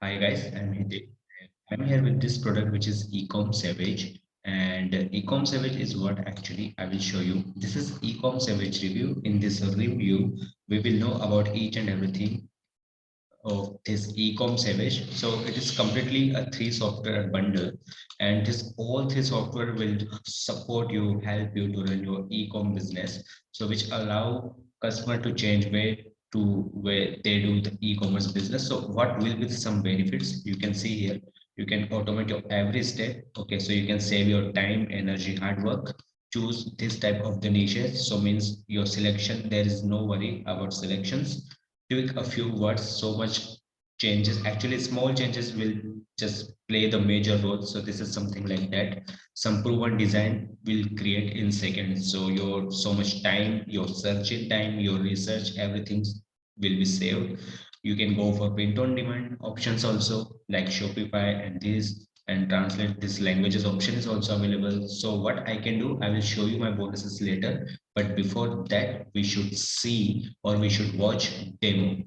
Hi guys, I'm Hitesh. I'm here with this product which is Ecom Savage, and Ecom Savage is what actually I will show you. This is Ecom Savage review. In this review, we will know about each and everything of this Ecom Savage. So it is completely a three software bundle, and this all three software will support you, help you to run your ecom business. So which allow customer to change way to where they do the e-commerce business. So what will be some benefits you can see here? You can automate your every step. Okay, so you can save your time, energy, hard work. Choose this type of the niches. So means your selection. There is no worry about selections. Tweak a few words, so much changes. Actually, small changes will just play the major role. So this is something like that. Some proven design will create in seconds. So your so much time, your searching time, your research, everything will be saved. You can go for print on demand options also like Shopify and this, and translate this languages option is also available. So what I can do, I will show you my bonuses later. But before that, we should see or we should watch demo.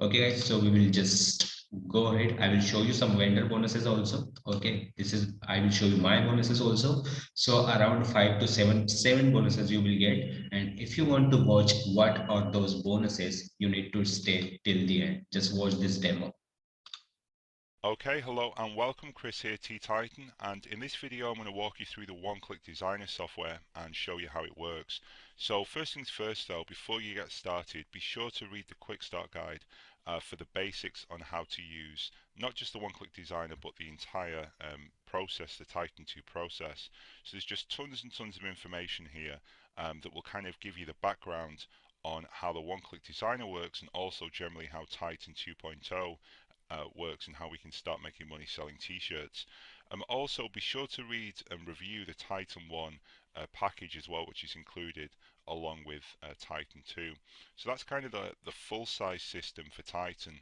Okay, guys, so we will just go ahead. I will show you some vendor bonuses also. Okay, this is I will show you my bonuses also. So around five to seven bonuses you will get. And if you want to watch what are those bonuses, you need to stay till the end. Just watch this demo. Okay, hello and welcome. Chris here, T-Titan, and in this video I'm going to walk you through the OneClick Designer software and show you how it works. So first things first though, before you get started, be sure to read the Quick Start Guide for the basics on how to use not just the OneClick Designer but the entire process, the Titan 2 process. So there's just tons and tons of information here that will kind of give you the background on how the OneClick Designer works and also generally how Titan 2.0 works and how we can start making money selling t-shirts. Also be sure to read and review the Titan 1 package as well, which is included along with Titan 2. So that's kind of the full size system for Titan.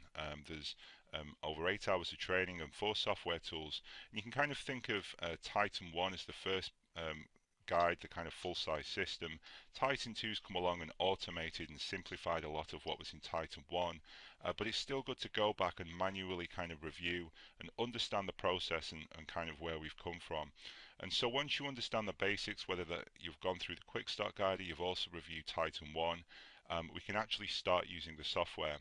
There's over 8 hours of training and 4 software tools. And you can kind of think of Titan 1 as the first guide, the kind of full-size system. Titan 2's come along and automated and simplified a lot of what was in Titan 1, but it's still good to go back and manually kind of review and understand the process and kind of where we've come from. And so once you understand the basics, whether that you've gone through the quick start guide or you've also reviewed Titan 1, we can actually start using the software.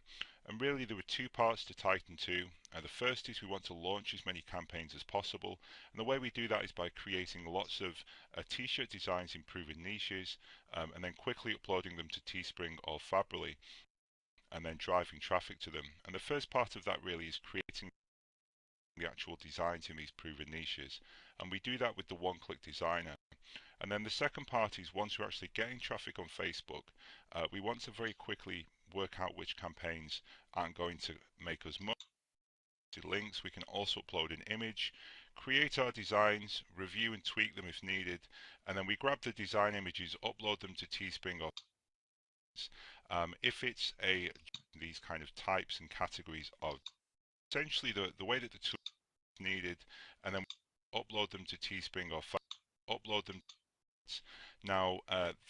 And really there were two parts to Titan 2. The first is we want to launch as many campaigns as possible, and the way we do that is by creating lots of t-shirt designs in proven niches, and then quickly uploading them to Teespring or Fabrily, and then driving traffic to them. And the first part of that really is creating the actual designs in these proven niches, and we do that with the one-click designer. And then the second part is once we're actually getting traffic on Facebook, we want to very quickly work out which campaigns aren't going to make us money. Links, we can also upload an image, create our designs, review and tweak them if needed, and then we grab the design images, upload them to Teespring or if it's these kind of types and categories of essentially the way that the tool is needed, and then upload them to Teespring or upload them. Now,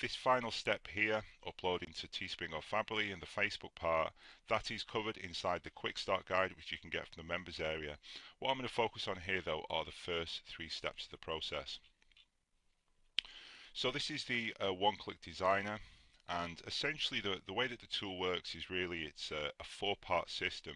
this final step here, uploading to Teespring or Fabrily and the Facebook part, that is covered inside the Quick Start Guide, which you can get from the members area. What I'm going to focus on here, though, are the first 3 steps of the process. So this is the one-click designer, and essentially the way that the tool works is really it's a 4-part system.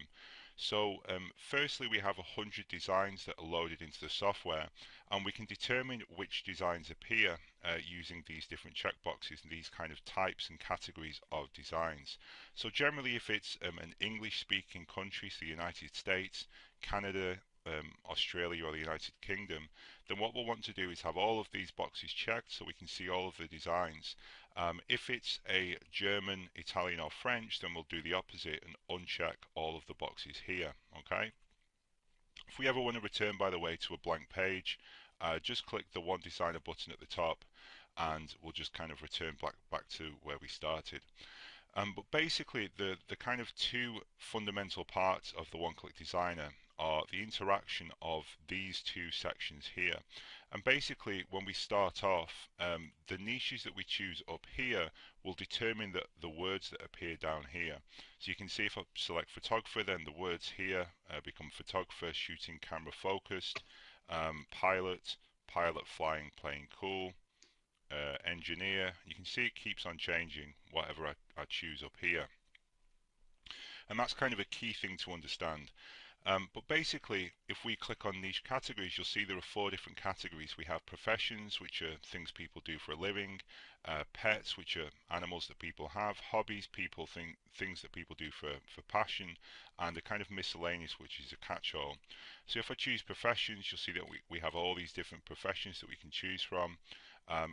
So firstly we have 100 designs that are loaded into the software, and we can determine which designs appear using these different checkboxes and these kind of types and categories of designs. So generally if it's an English speaking country, so the United States, Canada, Australia or the United Kingdom, then what we'll want to do is have all of these boxes checked so we can see all of the designs. If it's a German, Italian or French, then we'll do the opposite and uncheck all of the boxes here. Okay. If we ever want to return, by the way, to a blank page, just click the One Designer button at the top and we'll just kind of return back to where we started. But basically, the kind of two fundamental parts of the one-click designer are the interaction of these two sections here. And basically, when we start off, the niches that we choose up here will determine the words that appear down here. So you can see if I select photographer, then the words here become photographer, shooting, camera focused, pilot, pilot flying, playing cool, engineer. You can see it keeps on changing whatever I choose up here. And that's kind of a key thing to understand. But basically, if we click on niche categories, you'll see there are four different categories. We have professions, which are things people do for a living, pets, which are animals that people have, hobbies, things that people do for passion, and a kind of miscellaneous, which is a catch-all. So if I choose professions, you'll see that we have all these different professions that we can choose from.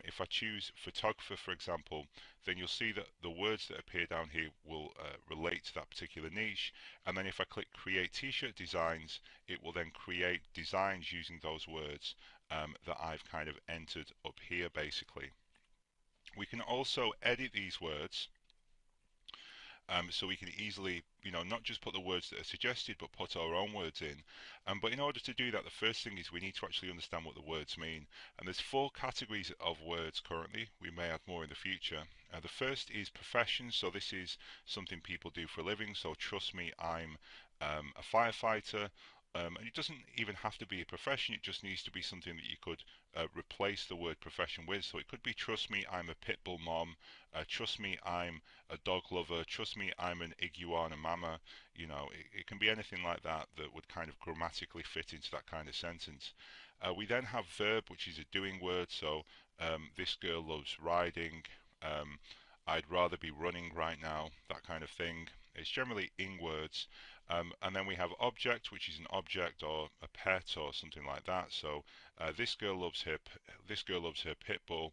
If I choose photographer, for example, then you'll see that the words that appear down here will relate to that particular niche. And then if I click create t-shirt designs, it will then create designs using those words that I've kind of entered up here basically. We can also edit these words, so we can easily, not just put the words that are suggested, but put our own words in. But in order to do that, the first thing is we need to actually understand what the words mean. And there's four categories of words currently. We may add more in the future. The first is profession. So this is something people do for a living. So trust me, I'm a firefighter. And it doesn't even have to be a profession, it just needs to be something that you could replace the word profession with. So it could be trust me, I'm a pit bull mom, trust me, I'm a dog lover, trust me, I'm an iguana mama. It can be anything like that that would kind of grammatically fit into that kind of sentence. We then have verb, which is a doing word. So this girl loves riding, I'd rather be running right now, that kind of thing. It's generally in words. And then we have object, which is an object or a pet or something like that. So this girl loves her pit bull.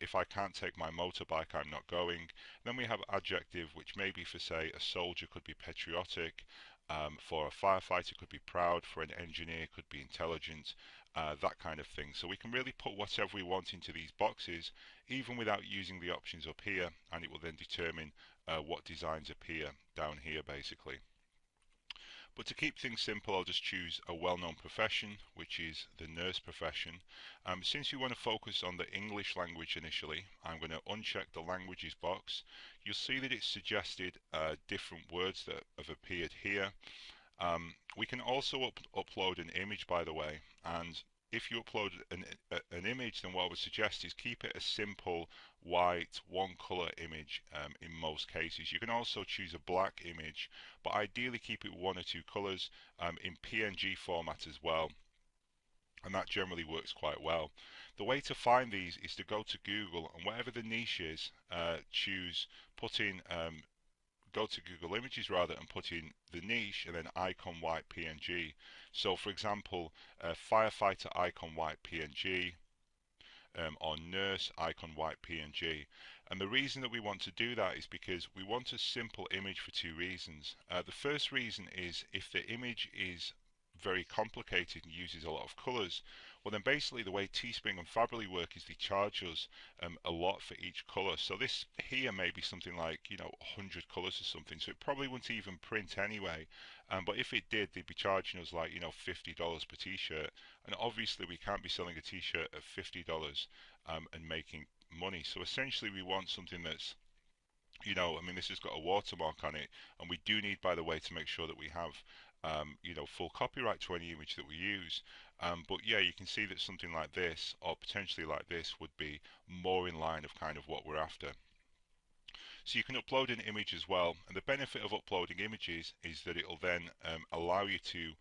If I can't take my motorbike, I'm not going. Then we have adjective, which maybe for say a soldier could be patriotic, for a firefighter could be proud, for an engineer could be intelligent, that kind of thing. So we can really put whatever we want into these boxes, even without using the options up here, and it will then determine what designs appear down here basically. But to keep things simple, I'll just choose a well-known profession, which is the nurse profession. Since you want to focus on the English language initially, I'm going to uncheck the languages box. You'll see that it's suggested different words that have appeared here. We can also upload an image, by the way, and if you upload an image, then what I would suggest is keep it a simple white one color image in most cases. You can also choose a black image, but ideally keep it one or two colors in PNG format as well, and that generally works quite well. The way to find these is to go to Google, and whatever the niche is, put in go to Google Images rather and put in the niche and then icon white PNG. So for example, firefighter icon white PNG, or nurse icon white PNG. And the reason that we want to do that is because we want a simple image for two reasons. The first reason is if the image is very complicated and uses a lot of colors, well then basically the way Teespring and Faberly work is they charge us a lot for each color. So this here may be something like 100 colors or something, so it probably wouldn't even print anyway. But if it did, they'd be charging us like $50 per t-shirt, and obviously we can't be selling a t-shirt at $50 and making money. So essentially we want something that's, I mean, this has got a watermark on it, and we do need, by the way, to make sure that we have full copyright to any image that we use. But yeah, you can see that something like this, or potentially like this, would be more in line of kind of what we're after. So you can upload an image as well, and the benefit of uploading images is that it'll then allow you to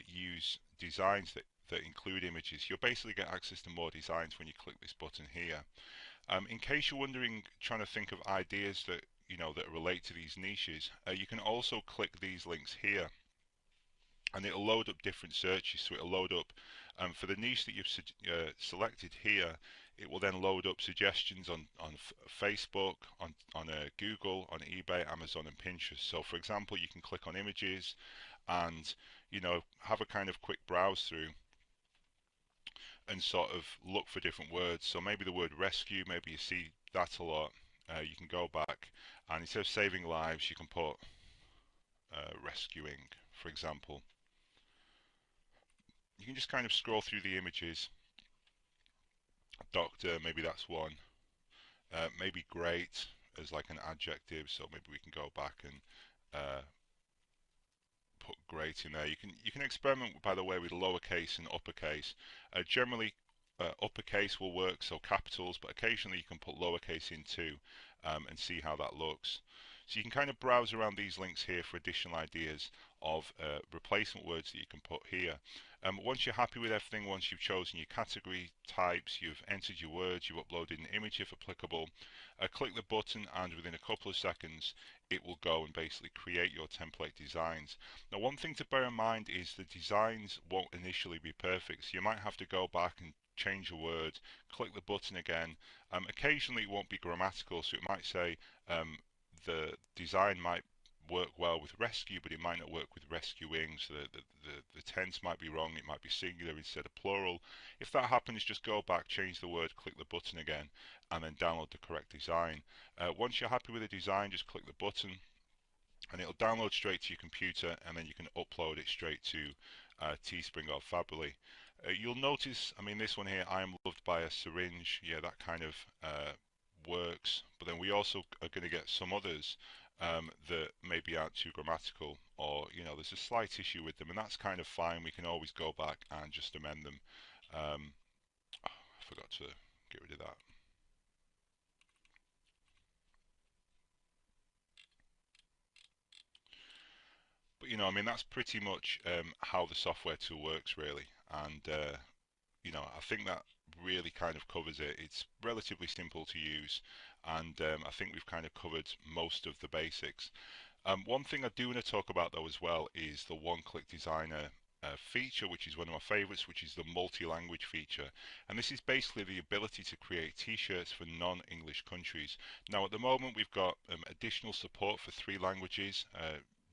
use designs that include images. You'll basically get access to more designs when you click this button here. In case you're wondering, trying to think of ideas that that relate to these niches, you can also click these links here, and it'll load up different searches. So it'll load up for the niche that you've selected here. It will then load up suggestions on Facebook, on Google, on eBay, Amazon, and Pinterest. So for example, you can click on images and have a kind of quick browse through and sort of look for different words. So maybe the word rescue, maybe you see that a lot. you can go back and instead of saving lives, you can put rescuing, for example. You can just kind of scroll through the images. Doctor, maybe that's one. Maybe great as like an adjective, so maybe we can go back and put great in there. You can experiment, by the way, with lowercase and uppercase. Generally, uppercase will work, so capitals, but occasionally you can put lowercase in too, and see how that looks. So you can kind of browse around these links here for additional ideas of replacement words that you can put here. Once you're happy with everything, once you've chosen your category types, you've entered your words, you've uploaded an image if applicable, click the button and within a couple of seconds it will go and basically create your template designs. Now, one thing to bear in mind is the designs won't initially be perfect, so you might have to go back and change a word, click the button again. Occasionally it won't be grammatical, so it might say the design might work well with rescue, but it might not work with rescuing, so the tense might be wrong, it might be singular instead of plural. If that happens, just go back, change the word, click the button again, and then download the correct design. Once you're happy with the design, just click the button, and it'll download straight to your computer, and then you can upload it straight to Teespring or Fably. You'll notice, I mean, this one here, I am loved by a syringe. Yeah, that kind of works. But then we also are going to get some others that maybe aren't too grammatical, or there's a slight issue with them, and that's kind of fine. We can always go back and just amend them. I forgot to get rid of that. But I mean, that's pretty much how the software tool works, really. And I think that really kind of covers it. It's relatively simple to use, and I think we've kind of covered most of the basics. One thing I do want to talk about though as well is the OneClick Designer feature, which is one of my favorites, which is the multi-language feature. And this is basically the ability to create t-shirts for non-English countries. Now at the moment we've got additional support for 3 languages,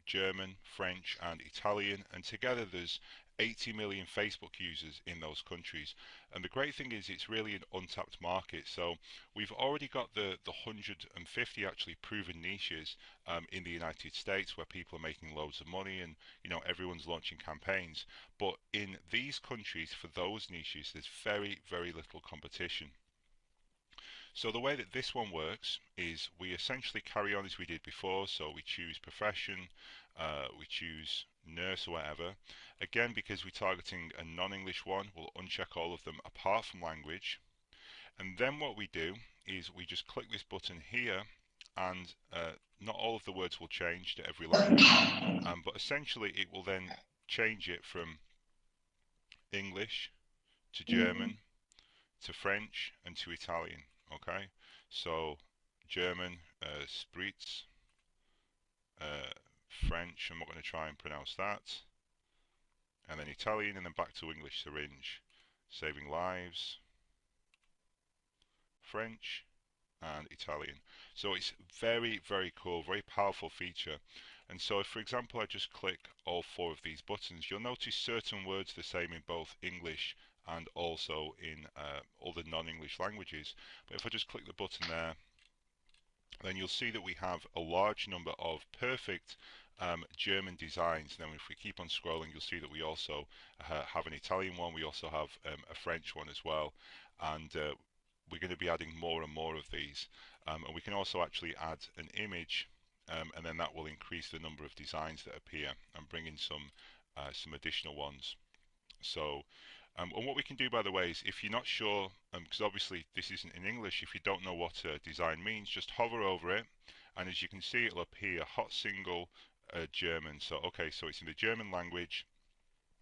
German, French and Italian, and together there's 80 million Facebook users in those countries. And the great thing is it's really an untapped market. So we've already got the 150 actually proven niches in the United States where people are making loads of money, and everyone's launching campaigns. But in these countries, for those niches, there's very, very little competition. So the way that this one works is we essentially carry on as we did before. So we choose profession, we choose nurse or whatever. Again, because we're targeting a non-English one, we'll uncheck all of them apart from language. And then what we do is we just click this button here, and not all of the words will change to every language, but essentially it will then change it from English to German to French and to Italian. Okay, so German, spritz, French, I'm not going to try and pronounce that, and then Italian, and then back to English, syringe, saving lives, French, and Italian. So it's very, very cool, very powerful feature. And so if, for example, I just click all 4 of these buttons, you'll notice certain words the same in both English and also in other non-English languages. But if I just click the button there, then you'll see that we have a large number of perfect German designs. Then if we keep on scrolling, you'll see that we also have an Italian one, we also have a French one as well, and we're going to be adding more and more of these. And we can also actually add an image, and then that will increase the number of designs that appear and bring in some additional ones. So and what we can do, by the way, is if you're not sure, because obviously this isn't in English, if you don't know what design means, just hover over it, and as you can see, it'll appear hot single German. So okay, so it's in the German language,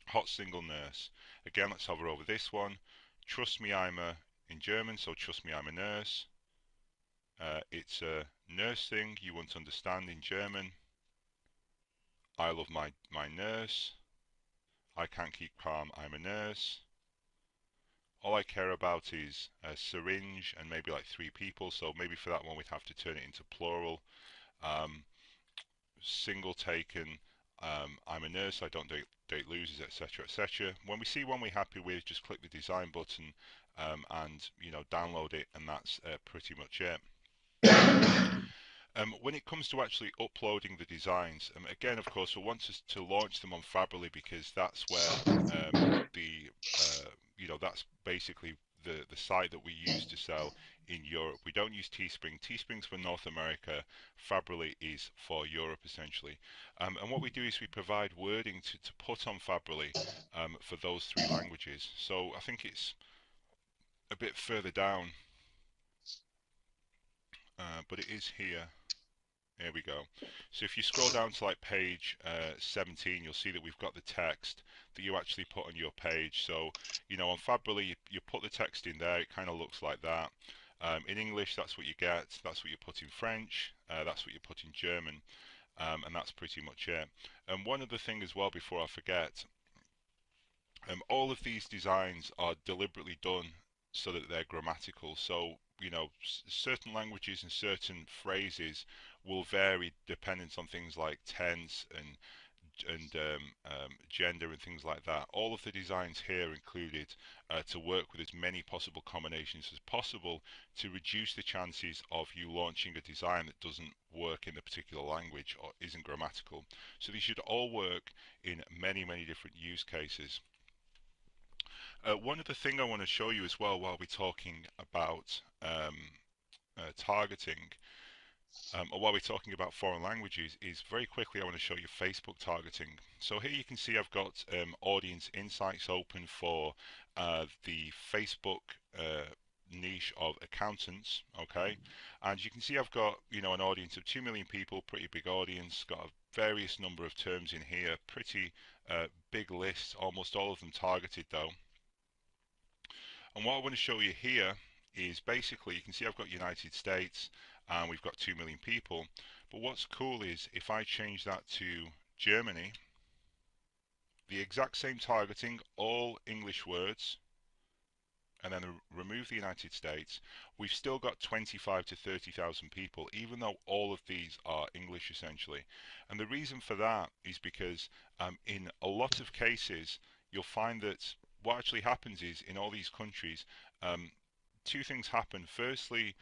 hot single nurse. Again, let's hover over this one. Trust me, I'm a in German, so trust me, I'm a nurse. It's a nurse thing you want to understand in German. I love my nurse. I can't keep calm, I'm a nurse. All I care about is a syringe and maybe like 3 people, so maybe for that one we'd have to turn it into plural. Single taken, I'm a nurse, I don't date losers, etc, etc. When we see one we're happy with, just click the design button and download it, and that's pretty much it. When it comes to actually uploading the designs, again, of course, we want us to launch them on Fabrily because that's where the that's basically the site that we use to sell in Europe. We don't use Teespring. Teespring's for North America. Fabrily is for Europe essentially. And what we do is we provide wording to put on Fabrily for those three languages. So I think it's a bit further down, but it is here. Here we go. So if you scroll down to like page 17, you'll see that we've got the text that you actually put on your page. So, on Fabrily, you put the text in there. It kind of looks like that. In English, that's what you get. That's what you put in French. That's what you put in German. And that's pretty much it. And one other thing as well, before I forget, all of these designs are deliberately done so that they're grammatical. So, certain languages and certain phrases will vary dependent on things like tense and gender and things like that. All of the designs here included to work with as many possible combinations as possible to reduce the chances of you launching a design that doesn't work in a particular language or isn't grammatical. So these should all work in many, many different use cases. One other thing I want to show you as well while we're talking about targeting, or while we're talking about foreign languages, is very quickly I want to show you Facebook targeting. So here you can see I've got audience insights open for the Facebook niche of accountants, okay? And you can see I've got, an audience of 2 million people, pretty big audience, got a various number of terms in here, pretty big list, almost all of them targeted though. And what I want to show you here is basically, you can see I've got United States and we've got 2 million people. But what's cool is if I change that to Germany, the exact same targeting, all English words, and then remove the United States, we've still got 25 to 30,000 people, even though all of these are English essentially. And the reason for that is because in a lot of cases, you'll find that what actually happens is in all these countries, two things happen. Firstly,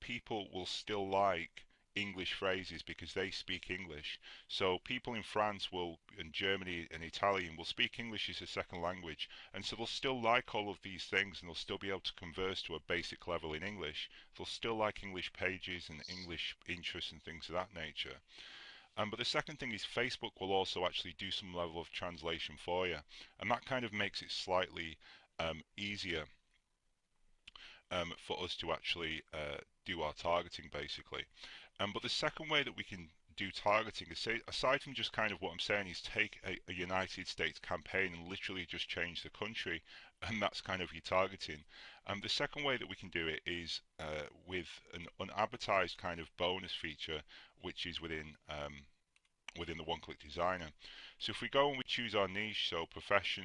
people will still like English phrases because they speak English. So people in France will, and Germany and Italian will speak English as a second language, and so they'll still like all of these things, and they'll still be able to converse to a basic level in English. They'll still like English pages and English interests and things of that nature. But the second thing is Facebook will also actually do some level of translation for you, and that kind of makes it slightly easier for us to actually do our targeting basically. But the second way that we can do targeting, aside from just kind of what I'm saying, is take a United States campaign and literally just change the country, and that's kind of your targeting. The second way that we can do it is with an unadvertised kind of bonus feature, which is within the OneClick Designer. So if we go and we choose our niche, so profession,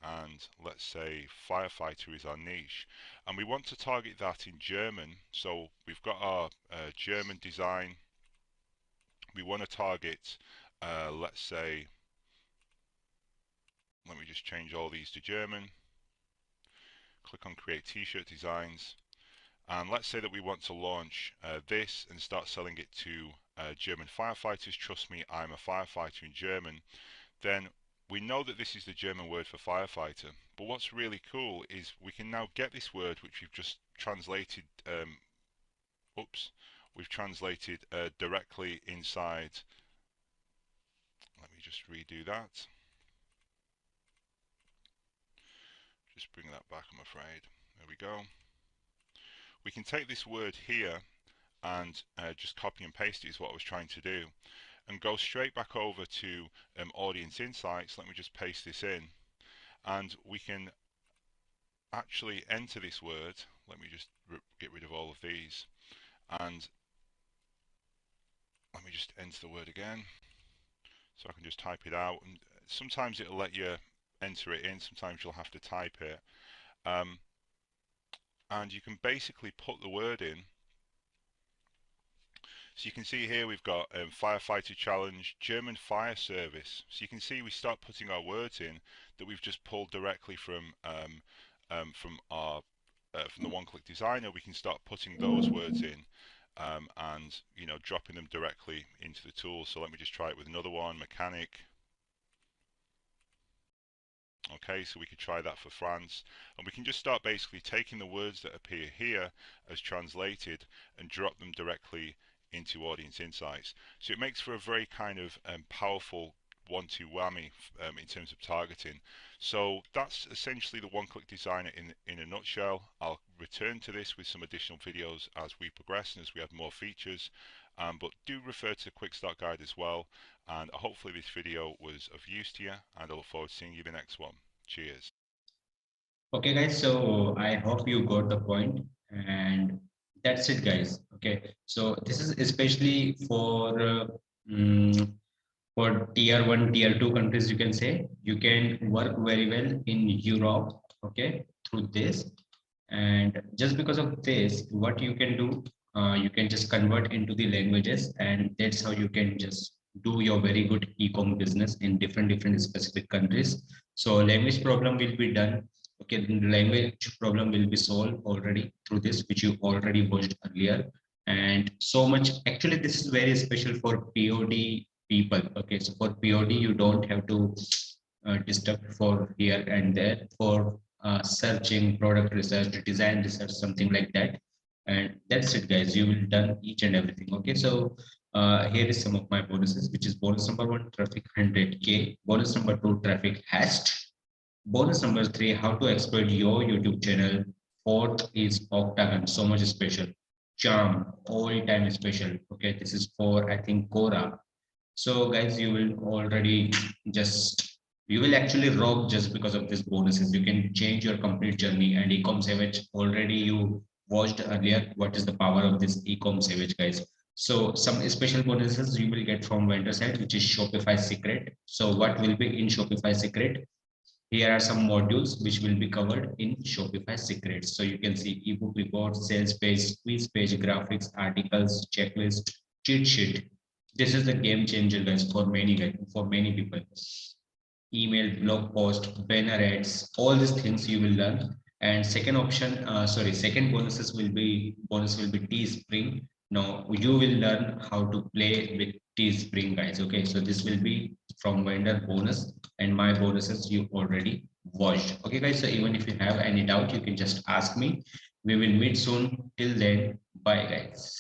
and let's say firefighter is our niche, and we want to target that in German, so we've got our German design. We want to target, let's say, let me just change all these to German, click on create t-shirt designs, and let's say that we want to launch this and start selling it to German firefighters. Trust me, I'm a firefighter in German. Then we know that this is the German word for firefighter. But what's really cool is we can now get this word, which we've just translated, we've translated directly inside. Let me just redo that. Just bring that back, I'm afraid. There we go. We can take this word here and just copy and paste it is what I was trying to do, and go straight back over to audience insights. Let me just paste this in, and we can actually enter this word. Let me just get rid of all of these, and let me just enter the word again, so I can just type it out. And sometimes it'll let you enter it in, sometimes you'll have to type it, and you can basically put the word in. So you can see here we've got firefighter challenge, German fire service. So you can see we start putting our words in that we've just pulled directly from our from the OneClick Designer. We can start putting those words in, and dropping them directly into the tool. So let me just try it with another one, mechanic. Okay, so we could try that for France, and we can just start basically taking the words that appear here as translated and drop them directly into Audience Insights. So it makes for a very kind of powerful one-two whammy in terms of targeting. So that's essentially the one-click designer in a nutshell. I'll return to this with some additional videos as we progress and as we add more features. But do refer to the quick start guide as well, and hopefully this video was of use to you, and I look forward to seeing you in the next one. Cheers. Okay, guys, so I hope you got the point, and that's it, guys. Okay, so this is especially mm, for tier one, tier two countries. You can say you can work very well in Europe. Okay, through this, and just because of this, what you can do, you can just convert into the languages, and that's how you can just do your very good e-com business in different specific countries. So language problem will be done. Okay, the language problem will be solved already through this, which you already watched earlier. And so much, actually, this is very special for POD people. Okay, so for POD, you don't have to disturb for here and there for searching, product research, design research, something like that. And that's it, guys. You will done each and everything. Okay, so here is some of my bonuses, which is bonus number one, traffic 100K. Bonus number two, traffic hashed. Bonus number three, how to exploit your YouTube channel. Fourth is Octagon, so much special. Charm, all time special. Okay, this is for I think Cora. So guys, you will already just you will actually rock just because of these bonuses. You can change your complete journey. And Ecom Savage already you watched earlier. What is the power of this Ecom Savage, guys? So some special bonuses you will get from vendor side, which is Shopify Secret. So what will be in Shopify Secret? Here are some modules which will be covered in Shopify Secrets. So you can see ebook report, sales page, quiz page, graphics, articles, checklist, cheat sheet. This is the game changer, guys, for many guys, for many people. Email, blog post, banner ads, all these things you will learn. And second option, second bonus will be Teespring. Now you will learn how to play with Teespring, guys. Okay, so this will be from vendor bonus, and my bonuses you already watched. Okay, guys. So even if you have any doubt, you can just ask me. We will meet soon. Till then, bye, guys.